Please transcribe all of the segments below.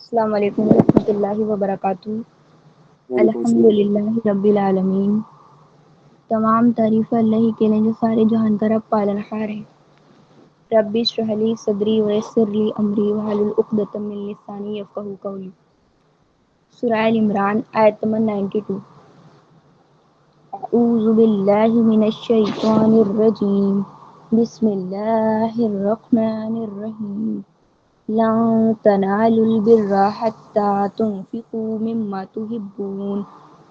السلام علیکم ورحمۃ اللہ وبرکاتہ۔ وعلیکم الحمد السلام۔ للہ رب العالمین۔ تمام تعریف اللہ کے لیے جو سارے جہان کا رب پالنہار ہے۔ رب اشرح لی صدری ویسر لی امری واحلل عقدۃ من لسانی یفقہوا قولی۔ سورہ ال عمران آیت نمبر 92۔ اعوذ باللہ من الشیطان الرجیم، بسم اللہ الرحمن الرحیم۔ لن تنالوا البر حتى تنفقوا مما تحبون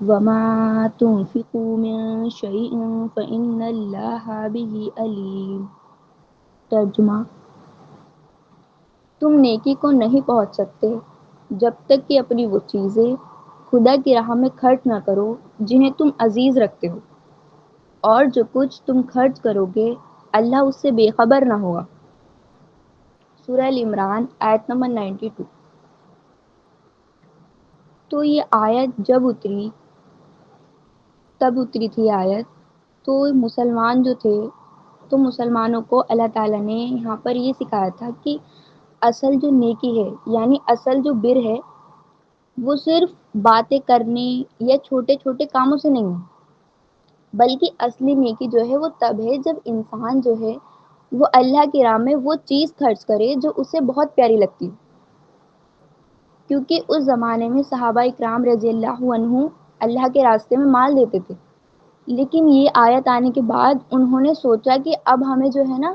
وما تنفقوا من شيء فإن الله به عليم۔ ترجمہ: تم نیکی کو نہیں پہنچ سکتے جب تک کہ اپنی وہ چیزیں خدا کی راہ میں خرچ نہ کرو جنہیں تم عزیز رکھتے ہو، اور جو کچھ تم خرچ کرو گے اللہ اس سے بے خبر نہ ہوگا۔ سورہ ال عمران آیت نمبر 92۔ تو یہ آیت جب تب اتری تھی آیت، تو مسلمان جو تھے تو مسلمانوں کو اللہ تعالیٰ نے یہاں پر یہ سکھایا تھا کہ اصل جو نیکی ہے یعنی اصل جو بر ہے وہ صرف باتیں کرنے یا چھوٹے چھوٹے کاموں سے نہیں ہے، بلکہ اصلی نیکی جو ہے وہ تب ہے جب انسان جو ہے وہ اللہ کی راہ میں وہ چیز خرچ کرے جو اسے بہت پیاری لگتی ہے۔ کیونکہ اس زمانے میں صحابہ اکرام رضی اللہ عنہ اللہ کے راستے میں مال دیتے تھے، لیکن یہ آیت آنے کے بعد انہوں نے سوچا کہ اب ہمیں جو ہے نا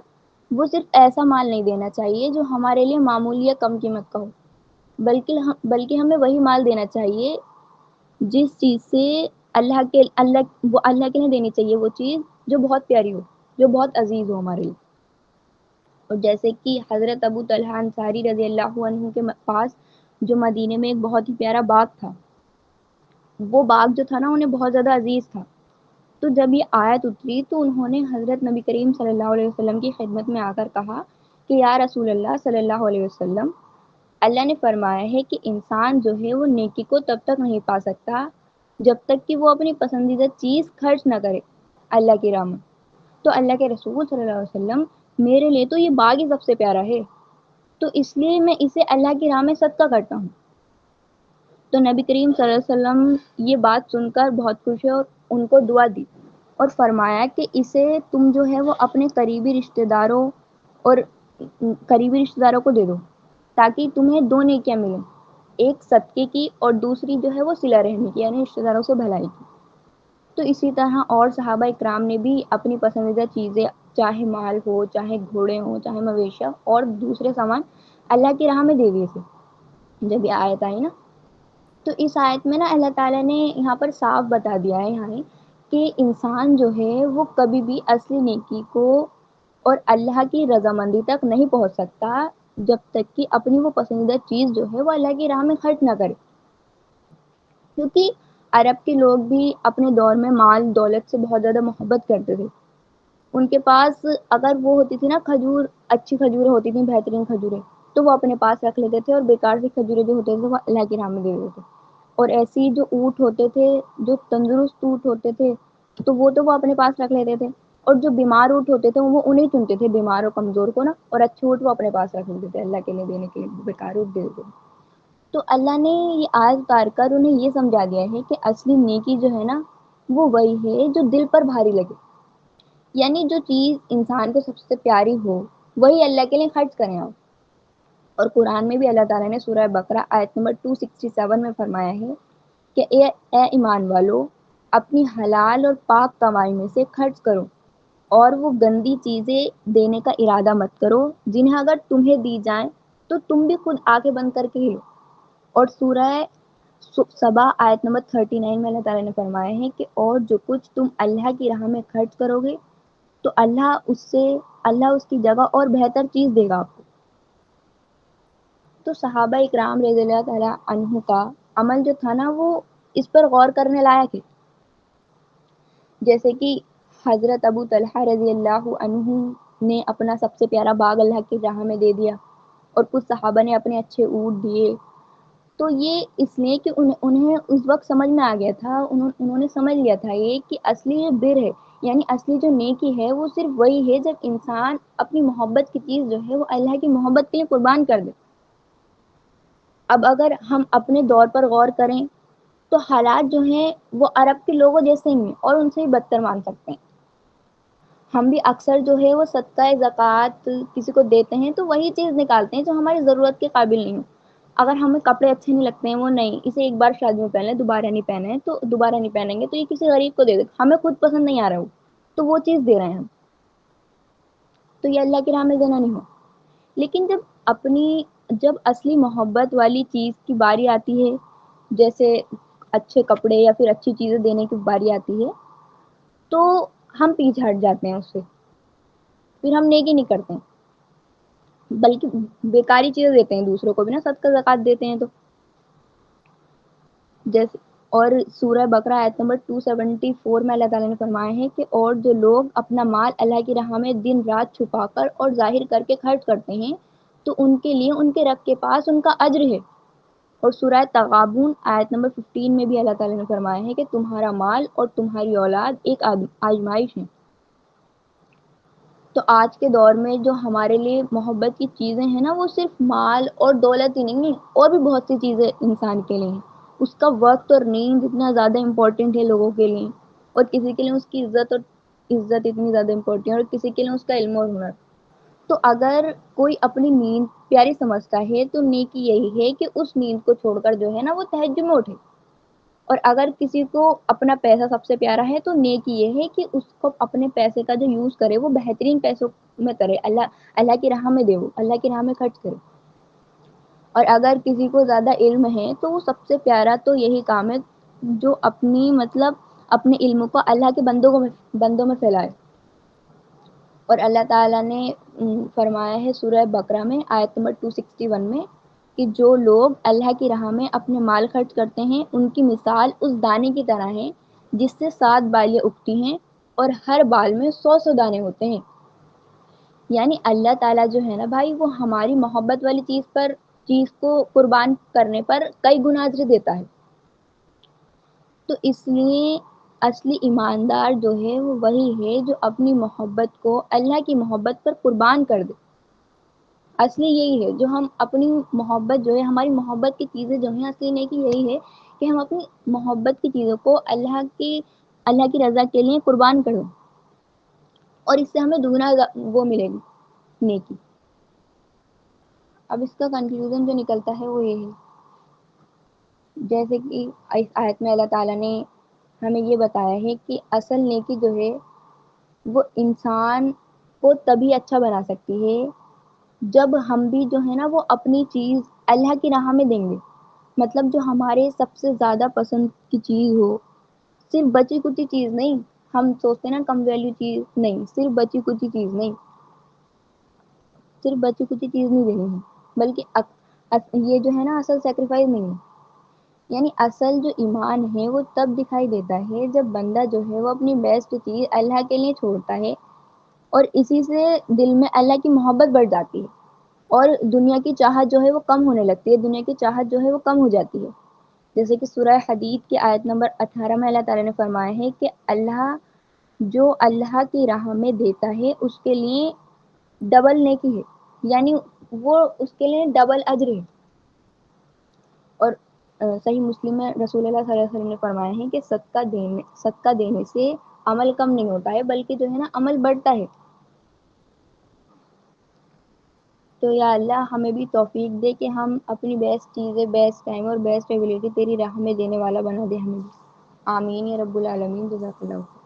وہ صرف ایسا مال نہیں دینا چاہیے جو ہمارے لیے معمولی یا کم قیمت کا ہو، بلکہ ہمیں وہی مال دینا چاہیے جس چیز سے اللہ کے لیے دینی چاہیے، وہ چیز جو بہت پیاری ہو، جو بہت عزیز ہو ہمارے لیے۔ اور جیسے کہ حضرت ابو طلحہ انصاری رضی اللہ عنہ کے پاس جو مدینے میں ایک بہت ہی پیارا باغ تھا، وہ باغ جو تھا نا انہیں بہت زیادہ عزیز تھا۔ تو جب یہ آیت اتری تو انہوں نے حضرت نبی کریم صلی اللہ علیہ وسلم کی خدمت میں آ کر کہا کہ یا رسول اللہ صلی اللہ علیہ وسلم، اللہ نے فرمایا ہے کہ انسان جو ہے وہ نیکی کو تب تک نہیں پا سکتا جب تک کہ وہ اپنی پسندیدہ چیز خرچ نہ کرے اللہ کی راہ میں۔ تو اللہ کے رسول صلی اللہ علیہ وسلم، میرے لیے تو یہ باغ ہی سب سے پیارا ہے، تو اس لیے میں اسے اللہ کی راہ میں صدقہ کرتا ہوں۔ تو نبی کریم صلی اللہ علیہ وسلم یہ بات سن کر بہت خوش ہوئے اور ان کو دعا دی اور فرمایا کہ اسے تم جو ہے وہ اپنے قریبی رشتہ داروں کو دے دو، تاکہ تمہیں دو نیکیاں ملیں، ایک صدقے کی اور دوسری جو ہے وہ صلہ رحمی کی یعنی رشتہ داروں سے بھلائی کی۔ تو اسی طرح اور صحابہ اکرام نے بھی اپنی پسندیدہ چیزیں، چاہے مال ہو، چاہے گھوڑے ہوں، چاہے مویشیاں اور دوسرے سامان، اللہ کی راہ میں دے دیے تھے جب یہ آیت آئی نا۔ تو اس آیت میں نا اللہ تعالیٰ نے یہاں پر صاف بتا دیا ہے یہاں کہ انسان جو ہے وہ کبھی بھی اصلی نیکی کو اور اللہ کی رضامندی تک نہیں پہنچ سکتا جب تک کہ اپنی وہ پسندیدہ چیز جو ہے وہ اللہ کی راہ میں خرچ نہ کرے۔ کیونکہ عرب کے لوگ بھی اپنے دور میں مال دولت سے بہت زیادہ محبت کرتے تھے۔ ان کے پاس اگر وہ ہوتی تھی نا کھجور، اچھی کھجوریں ہوتی تھیں، بہترین کھجوریں، تو وہ اپنے پاس رکھ لیتے تھے، اور بیکار سی کھجوریں جو ہوتے تھے وہ اللہ کی راہ میں دے دیتے تھے۔ اور ایسی جو اونٹ ہوتے تھے، جو تندرست اونٹ ہوتے تھے، تو وہ اپنے پاس رکھ لیتے تھے، اور جو بیمار اونٹ ہوتے تھے وہ انہیں چنتے تھے، بیمار اور کمزور کو نا، اور اچھے اونٹ وہ اپنے پاس رکھ لیتے تھے اللہ کے لیے دینے کے لیے، بیکار اونٹ دے دیتے تھے۔ تو اللہ نے یہ آیت اتار کر انہیں یہ سمجھا دیا ہے کہ اصلی نیکی جو ہے نا وہ وہی ہے جو دل پر بھاری لگے، یعنی جو چیز انسان کو سب سے پیاری ہو وہی اللہ کے لیے خرچ کریں آپ۔ اور قرآن میں بھی اللہ تعالیٰ نے سورہ بقرہ آیت نمبر 267 میں فرمایا ہے کہ اے ایمان والو، اپنی حلال اور پاک کمائی میں سے خرچ کرو، اور وہ گندی چیزیں دینے کا ارادہ مت کرو جنہیں اگر تمہیں دی جائیں تو تم بھی خود آنکھیں بند کر کے ہی لو۔ اور سورہ سبا آیت نمبر 39 میں اللہ تعالیٰ نے فرمایا ہے کہ اور جو کچھ تم اللہ کی راہ میں خرچ کرو گے تو اللہ اس کی جگہ اور بہتر چیز دے گا آپ کو۔ تو صحابہ اکرام رضی اللہ تعالیٰ عنہ کا عمل جو تھا نا وہ اس پر غور کرنے لائق ہے۔ جیسے کہ حضرت ابو طلحہ رضی اللہ عنہ نے اپنا سب سے پیارا باغ اللہ کی راہ میں دے دیا، اور کچھ صحابہ نے اپنے اچھے اونٹ دیے۔ تو یہ اس لیے کہ انہیں اس وقت سمجھ میں آ گیا تھا، انہوں نے سمجھ لیا تھا یہ کہ اصلی جو بر ہے یعنی اصلی جو نیکی ہے وہ صرف وہی ہے جب انسان اپنی محبت کی چیز جو ہے وہ اللہ کی محبت کے لیے قربان کر دے۔ اب اگر ہم اپنے دور پر غور کریں تو حالات جو ہیں وہ عرب کے لوگوں جیسے ہی ہیں اور ان سے ہی بدتر مان سکتے ہیں. ہم بھی اکثر جو ہے وہ صدقہ زکوٰۃ کسی کو دیتے ہیں تو وہی چیز نکالتے ہیں جو ہماری ضرورت کے قابل نہیں ہو. اگر ہمیں کپڑے اچھے نہیں لگتے ہیں، وہ نہیں، اسے ایک بار شادی میں پہن لیں، دوبارہ نہیں پہنے تو دوبارہ نہیں پہنیں گے تو یہ کسی غریب کو دے دیں، ہمیں خود پسند نہیں آ رہا وہ تو وہ چیز دے رہے ہیں ہم، تو یہ اللہ کی راہ میں دینا نہیں ہو. لیکن جب اصلی محبت والی چیز کی باری آتی ہے، جیسے اچھے کپڑے یا پھر اچھی چیزیں دینے کی باری آتی ہے تو ہم پیچھے ہٹ جاتے ہیں اس سے، پھر ہم نیکی نہیں کرتے ہیں بلکہ بیکاری چیزیں دیتے ہیں دوسروں کو بھی نا، صدقہ زکوٰۃ دیتے ہیں تو جیسے. اور سورہ بقرہ آیت نمبر 274 میں اللہ تعالیٰ نے فرمایا ہے کہ اور جو لوگ اپنا مال اللہ کی راہ میں دن رات چھپا کر اور ظاہر کر کے خرچ کرتے ہیں تو ان کے لیے ان کے رب کے پاس ان کا اجر ہے. اور سورہ تغابن آیت نمبر 15 میں بھی اللہ تعالیٰ نے فرمایا ہے کہ تمہارا مال اور تمہاری اولاد ایک آزمائش ہے. تو آج کے دور میں جو ہمارے لیے محبت کی چیزیں ہیں نا، وہ صرف مال اور دولت ہی نہیں ہے، اور بھی بہت سی چیزیں انسان کے لیے ہیں. اس کا وقت اور نیند اتنا زیادہ امپورٹنٹ ہے لوگوں کے لیے، اور کسی کے لیے اس کی عزت اتنی زیادہ امپورٹنٹ ہے، اور کسی کے لیے اس کا علم اور ہنر. تو اگر کوئی اپنی نیند پیاری سمجھتا ہے تو نیکی یہی ہے کہ اس نیند کو چھوڑ کر جو ہے نا وہ تہجد میں اٹھے. اور اگر کسی کو اپنا پیسہ سب سے پیارا ہے تو نیکی یہ ہے کہ اس کو اپنے پیسے کا جو یوز کرے وہ بہترین پیسوں میں کرے، اللہ کی راہ میں دے، وہ اللہ کی راہ میں خرچ کرے. اور اگر کسی کو زیادہ علم ہے تو وہ سب سے پیارا تو یہی کام ہے جو اپنے علم کو اللہ کے بندوں میں پھیلائے. اور اللہ تعالیٰ نے فرمایا ہے سورہ بقرہ میں آیت نمبر 261 میں کہ جو لوگ اللہ کی راہ میں اپنے مال خرچ کرتے ہیں ان کی مثال اس دانے کی طرح ہے جس سے 7 بالیاں اگتی ہیں اور ہر بال میں 100 دانے ہوتے ہیں. یعنی اللہ تعالیٰ جو ہے نا بھائی، وہ ہماری محبت والی چیز کو قربان کرنے پر کئی گنا اجر دیتا ہے. تو اس لیے اصلی ایماندار جو ہے وہ وہی ہے جو اپنی محبت کو اللہ کی محبت پر قربان کر دے. اصلی یہی ہے جو ہم اپنی محبت جو ہے، ہماری محبت کی چیزیں جو ہیں، اصلی نیکی یہی ہے کہ ہم اپنی محبت کی چیزوں کو اللہ کی رضا کے لیے قربان کریں، اور اس سے ہمیں دگنا وہ ملے گی نیکی. اب اس کا کنکلوژن جو نکلتا ہے وہ یہ ہے، جیسے کہ اس آیت میں اللہ تعالیٰ نے ہمیں یہ بتایا ہے کہ اصل نیکی جو ہے وہ انسان کو تبھی اچھا بنا سکتی ہے جب ہم بھی جو ہے نا وہ اپنی چیز اللہ کی راہ میں دیں گے. مطلب جو ہمارے سب سے زیادہ پسند کی چیز ہو، صرف بچی کچی چیز نہیں. ہم سوچتے نا کم ویلیو چیز نہیں، صرف بچی کچی چیز نہیں، صرف بچی کچی چیز نہیں دینی ہے، بلکہ یہ جو ہے نا اصل سیکریفائس نہیں ہے. یعنی اصل جو ایمان ہے وہ تب دکھائی دیتا ہے جب بندہ جو ہے وہ اپنی بیسٹ چیز اللہ کے لیے چھوڑتا ہے، اور اسی سے دل میں اللہ کی محبت بڑھ جاتی ہے، اور دنیا کی چاہت جو ہے وہ کم ہونے لگتی ہے، دنیا کی چاہت جو ہے وہ کم ہو جاتی ہے. جیسے کہ سورہ حدید کی آیت نمبر 18 میں اللہ تعالیٰ نے فرمایا ہے کہ جو اللہ کی راہ میں دیتا ہے اس کے لیے ڈبل نیکی ہے، یعنی وہ اس کے لیے ڈبل اجر ہے. اور صحیح مسلم میں رسول اللہ صلی اللہ علیہ وسلم نے فرمایا ہے کہ صدقہ دینے سے عمل کم نہیں ہوتا ہے بلکہ جو ہے نا عمل بڑھتا ہے. تو یا اللہ ہمیں بھی توفیق دے کہ ہم اپنی بیسٹ چیزیں بیسٹ ٹائم اور بیسٹ ایبلٹی تیری راہ میں دینے والا بنا دے ہمیں بھی. آمین یا رب العالمین. جزاک اللہ.